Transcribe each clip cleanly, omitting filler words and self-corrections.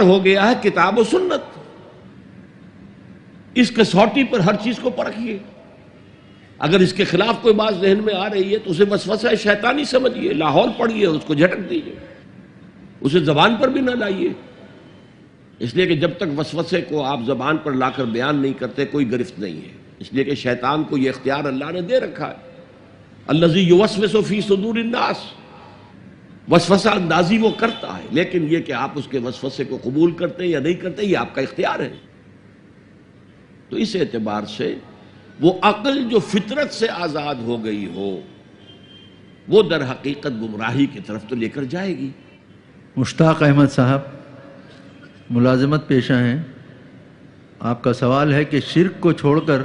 ہو گیا ہے کتاب و سنت. اس کسوٹی پر ہر چیز کو پرکھیے. اگر اس کے خلاف کوئی بات ذہن میں آ رہی ہے تو اسے وسوسہ شیطانی سمجھیے، لاہور پڑھیے، اس کو جھٹک دیجیے، اسے زبان پر بھی نہ لائیے. اس لیے کہ جب تک وسوسے کو آپ زبان پر لا کر بیان نہیں کرتے کوئی گرفت نہیں ہے. اس لیے کہ شیطان کو یہ اختیار اللہ نے دے رکھا ہے. الذی یوسوس فی صدور الناس، وسوسہ اندازی وہ کرتا ہے، لیکن یہ کہ آپ اس کے وسوسے کو قبول کرتے یا نہیں کرتے یہ آپ کا اختیار ہے. تو اس اعتبار سے وہ عقل جو فطرت سے آزاد ہو گئی ہو وہ در حقیقت گمراہی کی طرف تو لے کر جائے گی. مشتاق احمد صاحب ملازمت پیشہ ہیں. آپ کا سوال ہے کہ شرک کو چھوڑ کر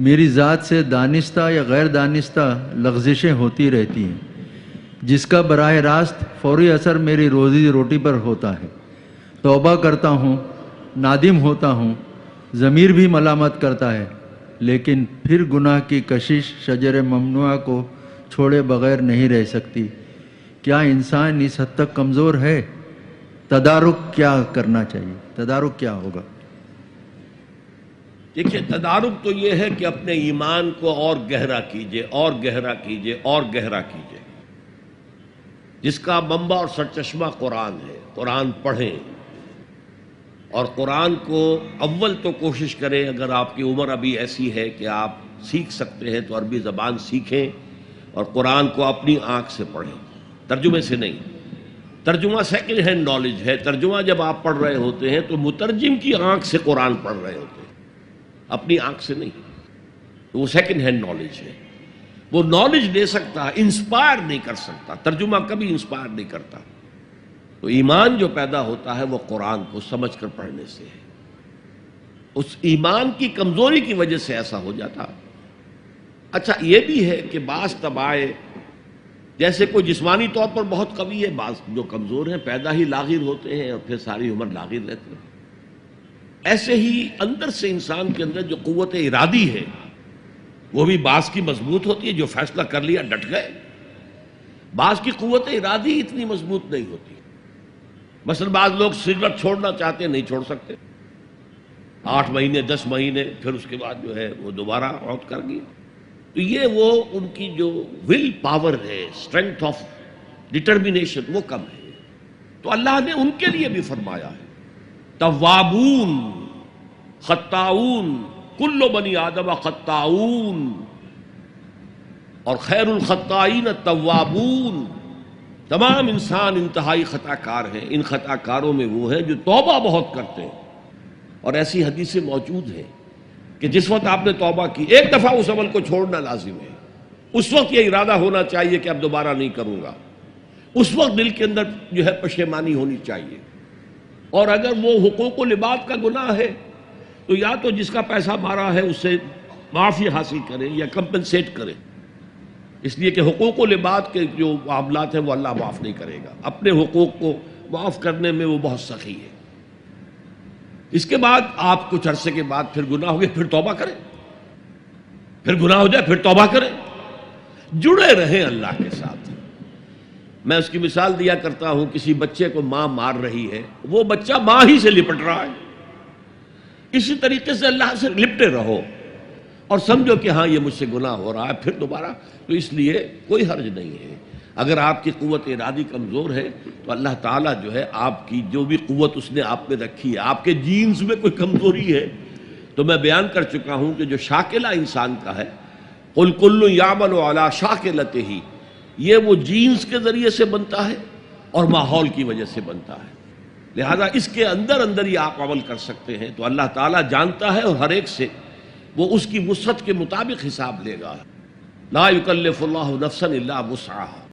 میری ذات سے دانستہ یا غیر دانستہ لغزشیں ہوتی رہتی ہیں جس کا براہ راست فوری اثر میری روزی روٹی پر ہوتا ہے. توبہ کرتا ہوں، نادم ہوتا ہوں، ضمیر بھی ملامت کرتا ہے، لیکن پھر گناہ کی کشش شجر ممنوعہ کو چھوڑے بغیر نہیں رہ سکتی. کیا انسان اس حد تک کمزور ہے؟ تدارک کیا کرنا چاہیے؟ تدارک کیا ہوگا؟ دیکھیے، تدارک تو یہ ہے کہ اپنے ایمان کو اور گہرا کیجئے، اور گہرا کیجئے، اور گہرا کیجئے. جس کا منبع اور سرچشمہ قرآن ہے. قرآن پڑھیں اور قرآن کو اول تو کوشش کریں، اگر آپ کی عمر ابھی ایسی ہے کہ آپ سیکھ سکتے ہیں تو عربی زبان سیکھیں اور قرآن کو اپنی آنکھ سے پڑھیں، ترجمے سے نہیں. ترجمہ سیکنڈ ہینڈ نالج ہے. ترجمہ جب آپ پڑھ رہے ہوتے ہیں تو مترجم کی آنکھ سے قرآن پڑھ رہے ہوتے ہیں، اپنی آنکھ سے نہیں. تو وہ سیکنڈ ہینڈ نالج ہے. وہ نالج لے سکتا ہے، انسپائر نہیں کر سکتا. ترجمہ کبھی انسپائر نہیں کرتا. تو ایمان جو پیدا ہوتا ہے وہ قرآن کو سمجھ کر پڑھنے سے ہے. اس ایمان کی کمزوری کی وجہ سے ایسا ہو جاتا. اچھا یہ بھی ہے کہ بعض طبائع جیسے کوئی جسمانی طور پر بہت قوی ہے، بعض جو کمزور ہیں پیدا ہی لاغر ہوتے ہیں اور پھر ساری عمر لاغر رہتے ہیں. ایسے ہی اندر سے انسان کے اندر جو قوت ارادی ہے وہ بھی بعض کی مضبوط ہوتی ہے، جو فیصلہ کر لیا ڈٹ گئے. بعض کی قوت ارادی اتنی مضبوط نہیں ہوتی. مثلا بعض لوگ سگریٹ چھوڑنا چاہتے ہیں، نہیں چھوڑ سکتے. 8 مہینے 10 مہینے پھر اس کے بعد جو ہے وہ دوبارہ عود کر گئی. تو یہ وہ ان کی جو ول پاور ہے، اسٹرینتھ آف ڈٹرمینیشن وہ کم ہے. تو اللہ نے ان کے لیے بھی فرمایا ہے توابون خطاؤون کل بنی آدم خطاؤون، اور خیر الخطائین التوابون. تمام انسان انتہائی خطا کار ہیں. ان خطا کاروں میں وہ ہیں جو توبہ بہت کرتے ہیں. اور ایسی حدیثیں موجود ہیں کہ جس وقت آپ نے توبہ کی ایک دفعہ اس عمل کو چھوڑنا لازم ہے. اس وقت یہ ارادہ ہونا چاہیے کہ اب دوبارہ نہیں کروں گا. اس وقت دل کے اندر جو ہے پشیمانی ہونی چاہیے. اور اگر وہ حقوق العباد کا گناہ ہے تو یا تو جس کا پیسہ مارا ہے اس سے معافی حاصل کریں یا کمپنسیٹ کریں. اس لیے کہ حقوق العباد کے جو معاملات ہیں وہ اللہ معاف نہیں کرے گا. اپنے حقوق کو معاف کرنے میں وہ بہت سخی ہے. اس کے بعد آپ کچھ عرصے کے بعد پھر گناہ ہو گئے، پھر توبہ کریں. پھر گناہ ہو جائے پھر توبہ کریں. جڑے رہیں اللہ کے ساتھ. میں اس کی مثال دیا کرتا ہوں، کسی بچے کو ماں مار رہی ہے، وہ بچہ ماں ہی سے لپٹ رہا ہے. اسی طریقے سے اللہ سے لپٹے رہو اور سمجھو کہ ہاں یہ مجھ سے گناہ ہو رہا ہے، پھر دوبارہ. تو اس لیے کوئی حرج نہیں ہے. اگر آپ کی قوت ارادی کمزور ہے تو اللہ تعالیٰ جو ہے آپ کی جو بھی قوت اس نے آپ میں رکھی ہے، آپ کے جینز میں کوئی کمزوری ہے تو میں بیان کر چکا ہوں کہ جو شاکلہ انسان کا ہے، قل کل یعمل علی شاکلتہ، یہ وہ جینز کے ذریعے سے بنتا ہے اور ماحول کی وجہ سے بنتا ہے. لہذا اس کے اندر اندر ہی آپ عمل کر سکتے ہیں. تو اللہ تعالیٰ جانتا ہے اور ہر ایک سے وہ اس کی وسعت کے مطابق حساب لے گا. لا یکلف اللہ نفسا الا وسعها.